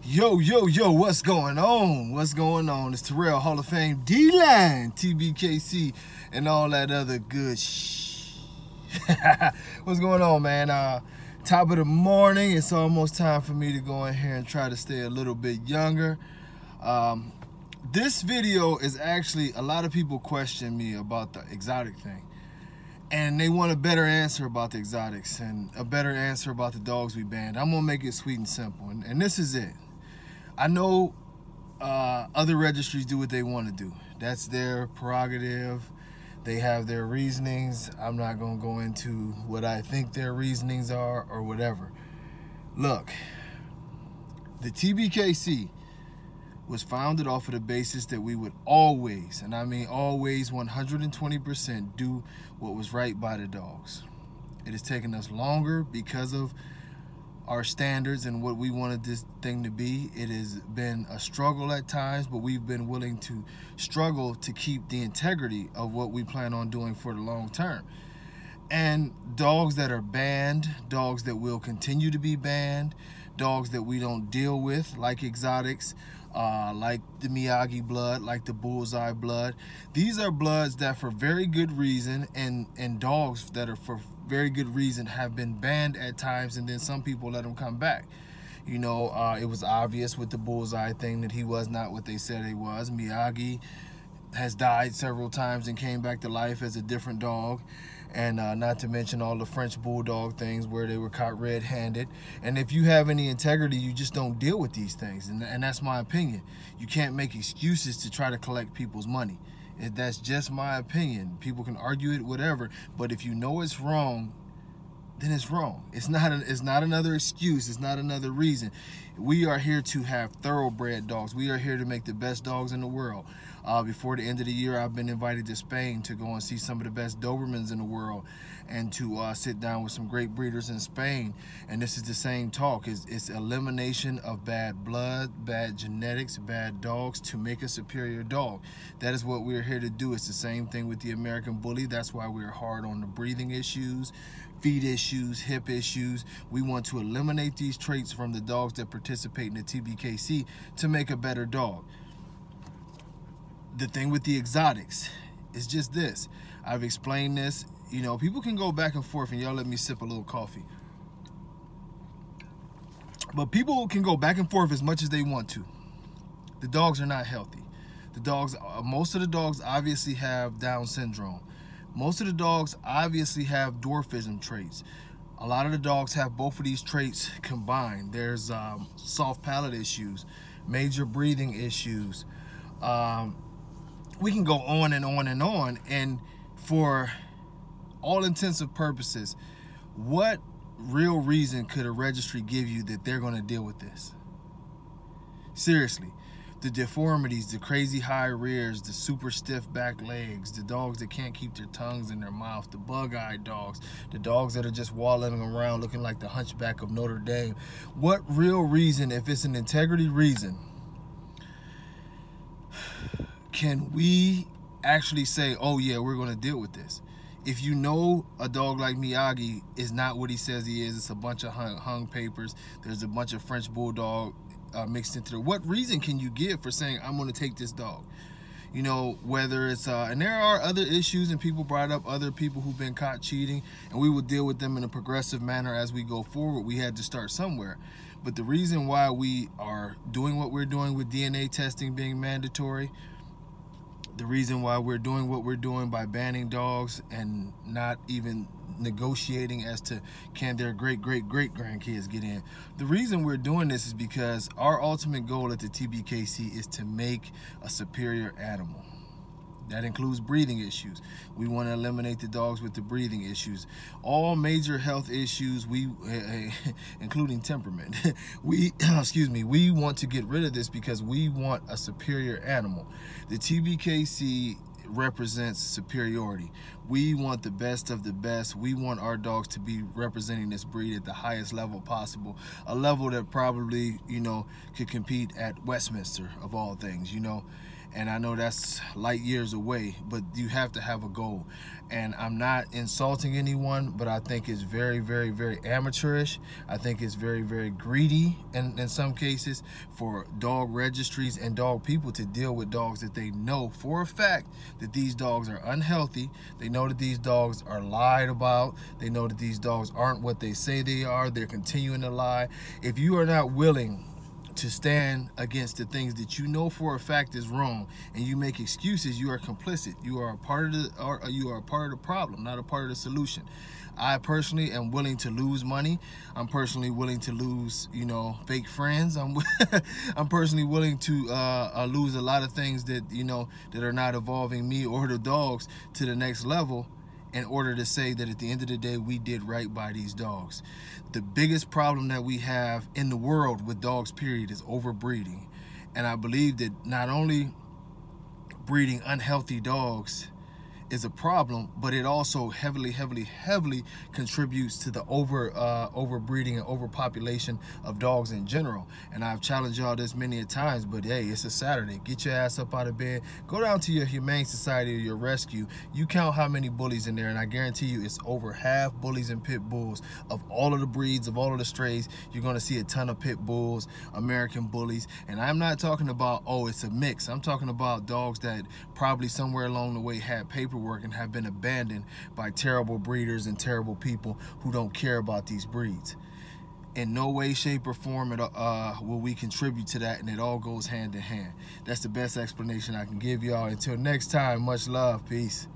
Yo, what's going on? What's going on? It's Terrell, Hall of Fame, D-Line, TBKC, and all that other good What's going on, man? Top of the morning. It's almost time for me to go in here and try to stay a little bit younger. This video is actually, a lot of people question me about the exotic thing. And they want a better answer about the exotics and a better answer about the dogs we banned. I'm gonna make it sweet and simple, and this is it. I know other registries do what they want to do. That's their prerogative. They have their reasonings. I'm not gonna go into what I think their reasonings are or whatever. Look, the TBKC was founded off of the basis that we would always, and I mean always 120%, do what was right by the dogs. It has taken us longer because of our standards and what we wanted this thing to be. It has been a struggle at times, but we've been willing to struggle to keep the integrity of what we plan on doing for the long term. And dogs that are banned, dogs that will continue to be banned, dogs that we don't deal with, like exotics, like the Miyagi blood, like the bullseye blood. These are bloods that for very good reason, and dogs that are for very good reason have been banned at times, and then some people let them come back. You know, it was obvious with the bullseye thing that he was not what they said he was. Miyagi has died several times and came back to life as a different dog. And not to mention all the French bulldog things where they were caught red-handed. And if you have any integrity, you just don't deal with these things. And that's my opinion. You can't make excuses to try to collect people's money. That's just my opinion. People can argue it, whatever. But if you know it's wrong, then it's wrong. It's not another excuse. It's not another reason. We are here to have thoroughbred dogs. We are here to make the best dogs in the world. Before the end of the year, I've been invited to Spain to go and see some of the best Dobermans in the world, and to sit down with some great breeders in Spain. And this is the same talk. It's elimination of bad blood, bad genetics, bad dogs to make a superior dog. That is what we're here to do. It's the same thing with the American Bully. That's why we're hard on the breathing issues, feet issues, hip issues. We want to eliminate these traits from the dogs that participate in the TBKC to make a better dog. The thing with the exotics is just this. I've explained this. You know, people can go back and forth, and y'all let me sip a little coffee. But people can go back and forth as much as they want to. The dogs are not healthy. The dogs, most of the dogs obviously have Down syndrome. Most of the dogs obviously have dwarfism traits. A lot of the dogs have both of these traits combined. There's soft palate issues, major breathing issues. We can go on and on and on. And for all intents and purposes, what real reason could a registry give you that they're going to deal with this? Seriously. The deformities, the crazy high rears, the super stiff back legs, the dogs that can't keep their tongues in their mouth, the bug-eyed dogs, the dogs that are just wallowing around looking like the hunchback of Notre Dame. What real reason, if it's an integrity reason, can we actually say, oh yeah, we're going to deal with this? If you know a dog like Miyagi is not what he says he is, it's a bunch of hung papers, there's a bunch of French bulldog mixed into it. What reason can you give for saying I'm going to take this dog? You know, whether it's and there are other issues, and people brought up other people who've been caught cheating, and we will deal with them in a progressive manner as we go forward. We had to start somewhere. But the reason why we are doing what we're doing with DNA testing being mandatory, the reason why we're doing what we're doing by banning dogs and not even negotiating as to can their great-great-great-grandkids get in. The reason we're doing this is because our ultimate goal at the TBKC is to make a superior animal. That includes breathing issues. We want to eliminate the dogs with the breathing issues. All major health issues, including temperament. We want to get rid of this because we want a superior animal. The TBKC represents superiority. We want the best of the best. We want our dogs to be representing this breed at the highest level possible, a level that probably, you know, could compete at Westminster of all things, you know. And I know that's light years away, but you have to have a goal. And I'm not insulting anyone, but I think it's very, very, very amateurish. I think it's very, very greedy in some cases for dog registries and dog people to deal with dogs that they know for a fact that these dogs are unhealthy. They know that these dogs are lied about. They know that these dogs aren't what they say they are. They're continuing to lie. If you are not willing to stand against the things that you know for a fact is wrong, and you make excuses, you are complicit. You are a part of the problem, not a part of the solution. I personally am willing to lose money. I'm personally willing to lose, you know, fake friends. I'm personally willing to lose a lot of things that, you know, that are not evolving me or the dogs to the next level, in order to say that at the end of the day we did right by these dogs. The biggest problem that we have in the world with dogs, period, is overbreeding. And I believe that not only breeding unhealthy dogs is a problem, but it also heavily contributes to the overbreeding and overpopulation of dogs in general. And I've challenged y'all this many a times, but hey, it's a Saturday. Get your ass up out of bed, go down to your Humane Society or your rescue. You count how many bullies in there, and I guarantee you it's over half bullies and pit bulls. Of all of the breeds, of all of the strays, you're gonna see a ton of pit bulls, American bullies. And I'm not talking about, oh, it's a mix. I'm talking about dogs that probably somewhere along the way had paperwork and have been abandoned by terrible breeders and terrible people who don't care about these breeds. In no way, shape, or form will we contribute to that, and it all goes hand in hand. That's the best explanation I can give y'all. Until next time, much love. Peace.